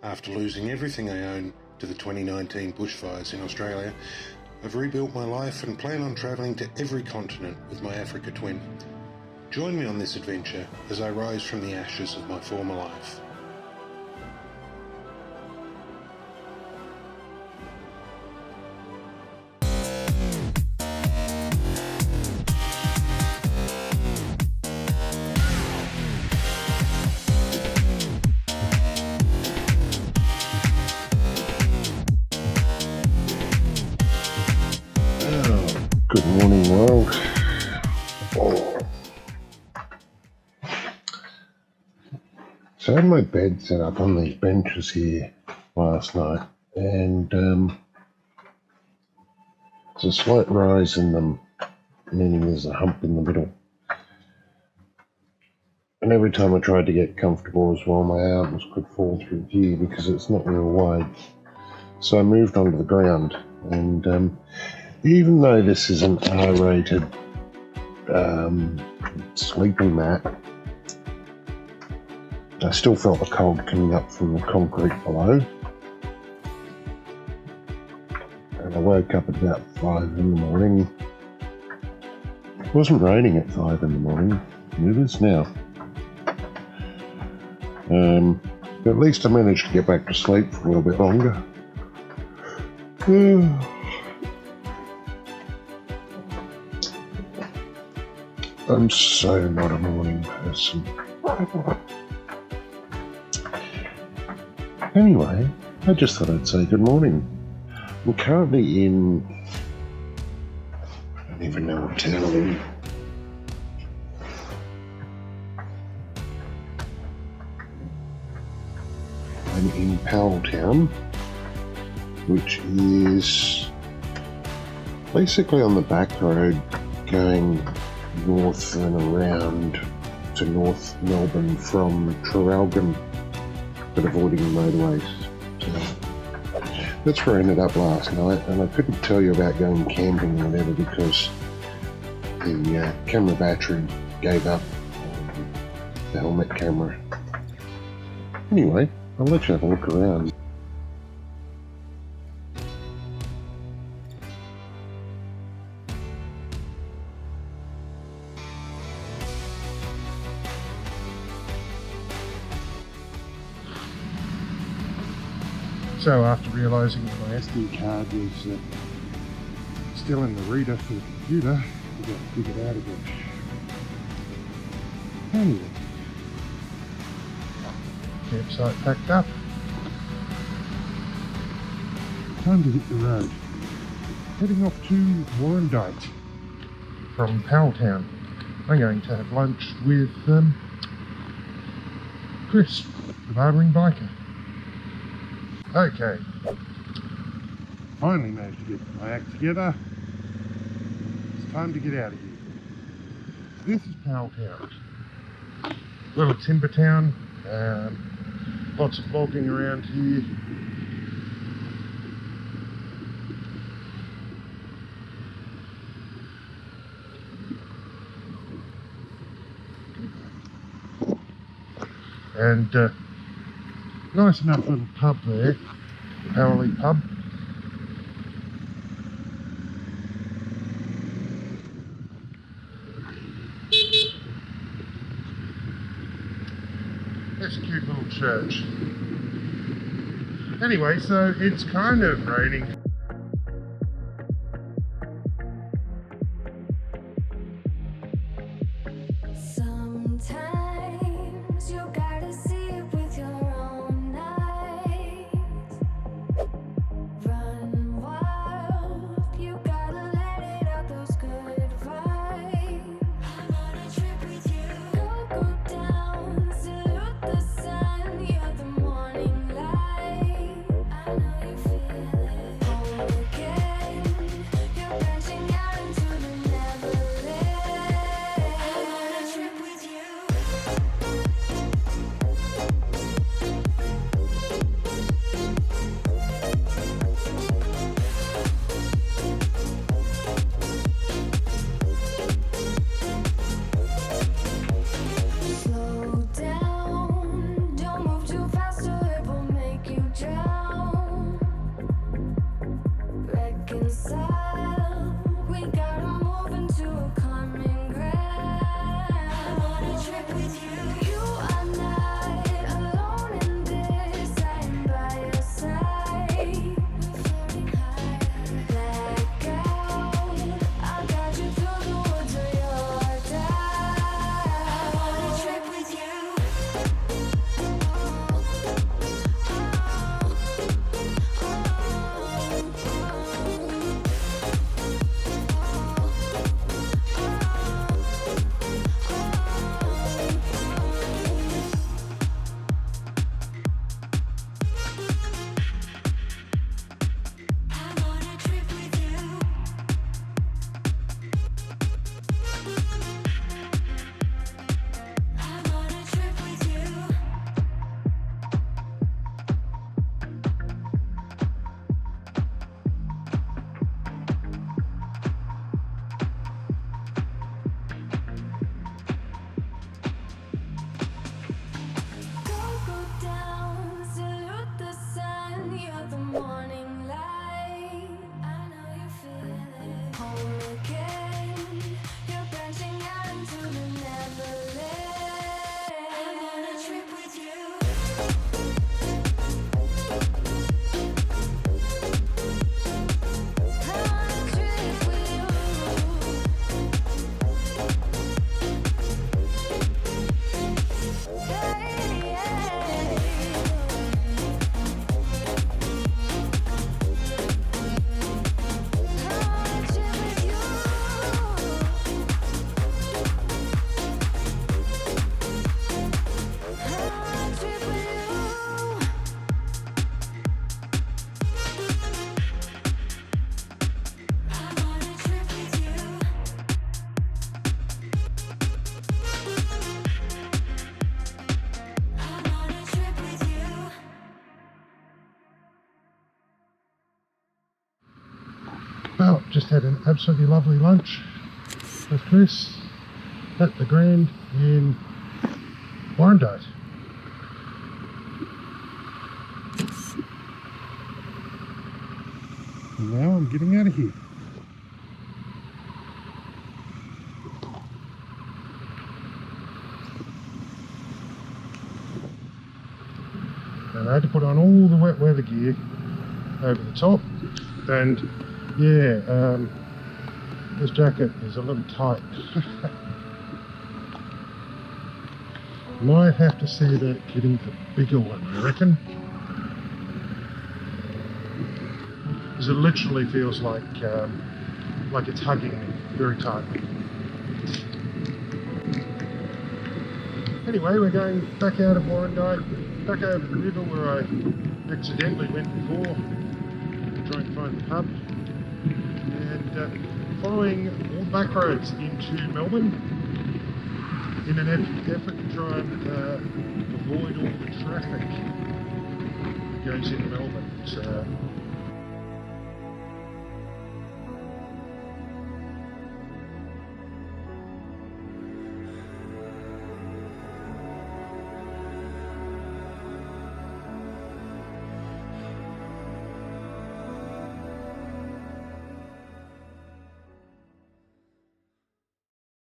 After losing everything I own to the 2019 bushfires in Australia, I've rebuilt my life and plan on travelling to every continent with my Africa twin. Join me on this adventure as I rise from the ashes of my former life. Good morning, world. So I had my bed set up on these benches here last night, and there's a slight rise in them, meaning there's a hump in the middle. And every time I tried to get comfortable as well, my arms could fall through here because it's not real wide. So I moved onto the ground, and even though this is an R-rated sleeping mat, I still felt the cold coming up from the concrete below. And I woke up at about 5 in the morning. It wasn't raining at 5 in the morning, it is now. But at least I managed to get back to sleep for a little bit longer. I'm so not a morning person. Anyway, I just thought I'd say good morning. I'm currently in... I don't even know what town I'm in. I'm in Powelltown, which is basically on the back road going north and around to North Melbourne from Traralgon, but avoiding motorways. So that's where I ended up last night, and I couldn't tell you about going camping or whatever because the camera battery gave up on the helmet camera. Anyway, I'll let you have a look around. So after realising that my SD card was still in the reader for the computer, I got to dig it out again. Anyway, campsite packed up. Time to hit the road. Heading off to Warrandyte from Powelltown. I'm going to have lunch with Chris, the Barbering Biker. Okay, finally managed to get my act together. It's time to get out of here. This is Powelltown, little timber town, lots of logging around here. And nice enough little pub there, Powerley pub. It's a cute little church. Anyway, so it's kind of raining. just had an absolutely lovely lunch with Chris at the Grand in Warrandyte. And now I'm getting out of here. And I had to put on all the wet weather gear over the top, and yeah, this jacket is a little tight. Might have to see about getting a bigger one, I reckon. Because it literally feels like it's hugging me very tightly. Anyway, we're going back out of Warrandyte, back over the river where I accidentally went before to try and find the pub, and following all the back roads into Melbourne in an effort to try and avoid all the traffic that goes into Melbourne. It's